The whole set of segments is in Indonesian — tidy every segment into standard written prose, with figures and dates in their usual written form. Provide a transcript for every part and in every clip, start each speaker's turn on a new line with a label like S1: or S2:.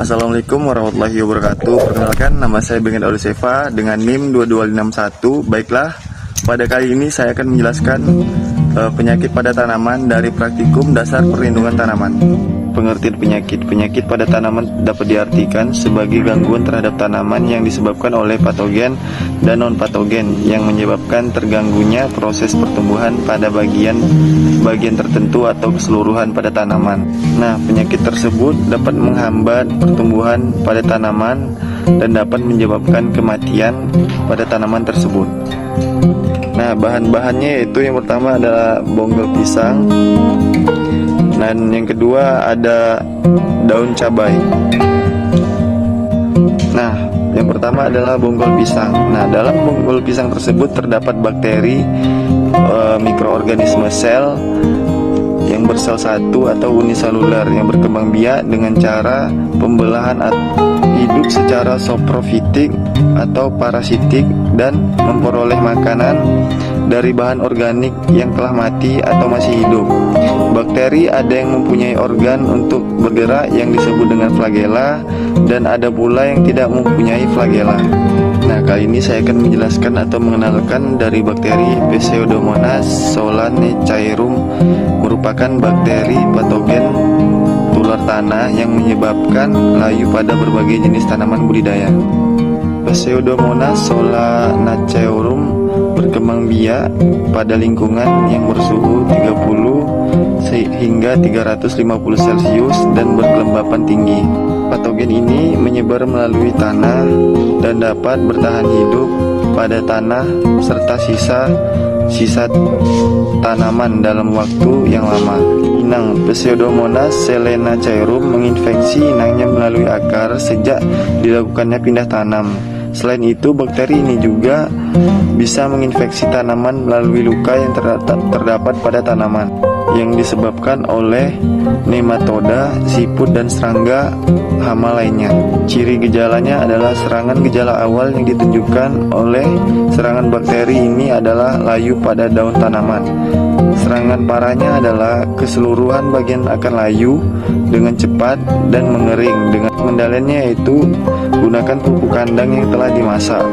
S1: Assalamualaikum warahmatullahi wabarakatuh. Perkenalkan, nama saya Bengen Oliseva dengan NIM 22561. Baiklah, pada kali ini saya akan menjelaskan penyakit pada tanaman dari praktikum dasar perlindungan tanaman. Pengertian penyakit pada tanaman dapat diartikan sebagai gangguan terhadap tanaman yang disebabkan oleh patogen dan non-patogen yang menyebabkan terganggunya proses pertumbuhan pada bagian tertentu atau keseluruhan pada tanaman. Nah, penyakit tersebut dapat menghambat pertumbuhan pada tanaman dan dapat menyebabkan kematian pada tanaman tersebut. Nah, bahan-bahannya yaitu yang pertama adalah bonggol pisang, dan yang kedua ada daun cabai. Nah, yang pertama adalah bonggol pisang. Nah, dalam bonggol pisang tersebut terdapat bakteri, mikroorganisme sel yang bersel satu atau uniseluler yang berkembang biak dengan cara pembelahan hidup secara saprofitik atau parasitik dan memperoleh makanan dari bahan organik yang telah mati atau masih hidup. Bakteri ada yang mempunyai organ untuk bergerak yang disebut dengan flagella, dan ada pula yang tidak mempunyai flagella. Nah, kali ini saya akan menjelaskan atau mengenalkan dari bakteri Pseudomonas solanacearum, merupakan bakteri patogen tular tanah yang menyebabkan layu pada berbagai jenis tanaman budidaya. Pseudomonas solanacearum berkembang biak pada lingkungan yang bersuhu 30 hingga 350 Celcius dan berkelembapan tinggi. Patogen ini menyebar melalui tanah dan dapat bertahan hidup pada tanah serta sisa tanaman dalam waktu yang lama. Inang Pseudomonas solanacearum menginfeksi inangnya melalui akar sejak dilakukannya pindah tanam. Selain itu, bakteri ini juga bisa menginfeksi tanaman melalui luka yang terdapat pada tanaman yang disebabkan oleh nematoda, siput, dan serangga hama lainnya. Ciri gejalanya adalah serangan gejala awal yang ditunjukkan oleh serangan bakteri ini adalah layu pada daun tanaman. Serangan parahnya adalah keseluruhan bagian akan layu dengan cepat dan mengering. Dengan pengendaliannya yaitu gunakan pupuk kandang yang telah dimasak.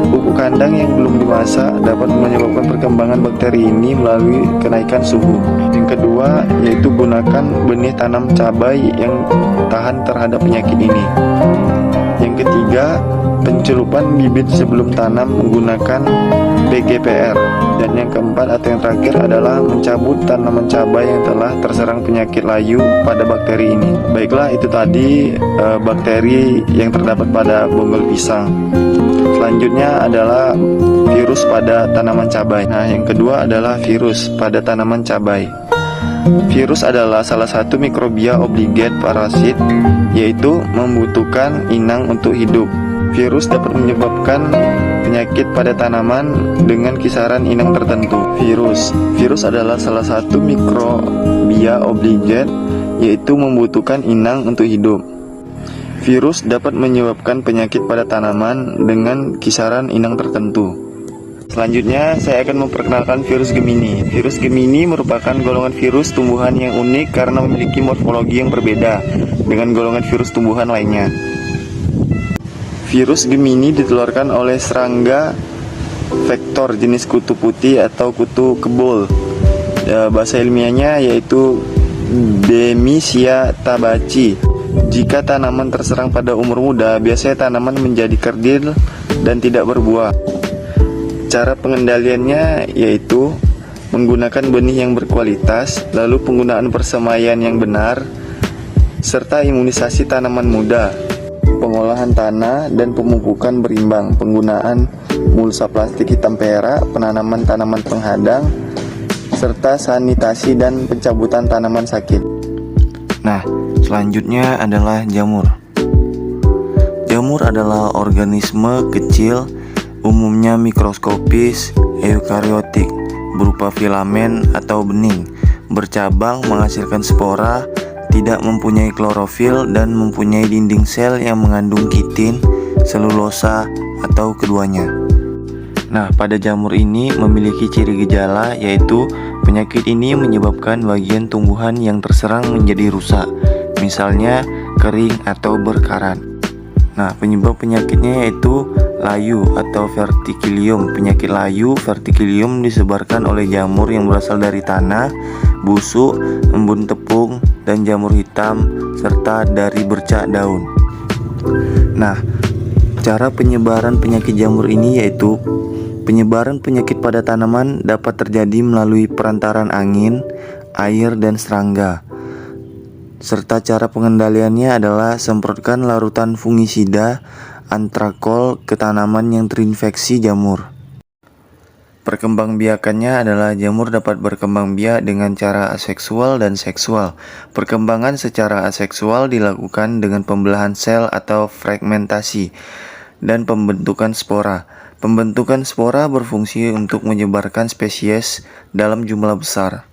S1: Pupuk kandang yang belum dimasak dapat menyebabkan perkembangan bakteri ini melalui kenaikan suhu. Yang kedua yaitu gunakan benih tanam cabai yang tahan terhadap penyakit ini. Yang ketiga, pencelupan bibit sebelum tanam menggunakan PGPR. Dan yang keempat atau yang terakhir adalah mencabut tanaman cabai yang telah terserang penyakit layu pada bakteri ini. Baiklah, itu tadi bakteri yang terdapat pada bonggol pisang. Selanjutnya adalah virus pada tanaman cabai. Nah, yang kedua adalah virus pada tanaman cabai. Virus adalah salah satu mikrobia obligat parasit, yaitu membutuhkan inang untuk hidup. Virus dapat menyebabkan penyakit pada tanaman dengan kisaran inang tertentu. Virus adalah salah satu mikrobia obligat, yaitu membutuhkan inang untuk hidup. Virus dapat menyebabkan penyakit pada tanaman dengan kisaran inang tertentu. Selanjutnya, saya akan memperkenalkan virus Gemini. Virus Gemini merupakan golongan virus tumbuhan yang unik karena memiliki morfologi yang berbeda dengan golongan virus tumbuhan lainnya. Virus Gemini ditularkan oleh serangga vektor jenis kutu putih atau kutu kebul. Bahasa ilmiahnya yaitu Demisia tabaci. Jika tanaman terserang pada umur muda, biasanya tanaman menjadi kerdil dan tidak berbuah. Cara pengendaliannya yaitu menggunakan benih yang berkualitas, lalu penggunaan persemaian yang benar, serta imunisasi tanaman muda, pengolahan tanah dan pemupukan berimbang, penggunaan mulsa plastik hitam perak, penanaman tanaman penghadang, serta sanitasi dan pencabutan tanaman sakit. Nah, selanjutnya adalah jamur. Jamur adalah organisme kecil, umumnya mikroskopis, eukariotik, berupa filamen atau bening, bercabang, menghasilkan spora, tidak mempunyai klorofil, dan mempunyai dinding sel yang mengandung kitin, selulosa, atau keduanya. Nah, pada jamur ini memiliki ciri gejala, yaitu penyakit ini menyebabkan bagian tumbuhan yang terserang menjadi rusak. Misalnya, kering atau berkarat. Nah, penyebab penyakitnya yaitu layu atau verticillium. Penyakit layu verticillium disebarkan oleh jamur yang berasal dari tanah, busuk, embun tepung, dan jamur hitam, serta dari bercak daun. Nah, cara penyebaran penyakit jamur ini yaitu penyebaran penyakit pada tanaman dapat terjadi melalui perantaran angin, air, dan serangga. Serta cara pengendaliannya adalah semprotkan larutan fungisida antrakol ke tanaman yang terinfeksi jamur. Perkembangbiakannya adalah jamur dapat berkembang biak dengan cara aseksual dan seksual. Perkembangan secara aseksual dilakukan dengan pembelahan sel atau fragmentasi dan pembentukan spora. Pembentukan spora berfungsi untuk menyebarkan spesies dalam jumlah besar.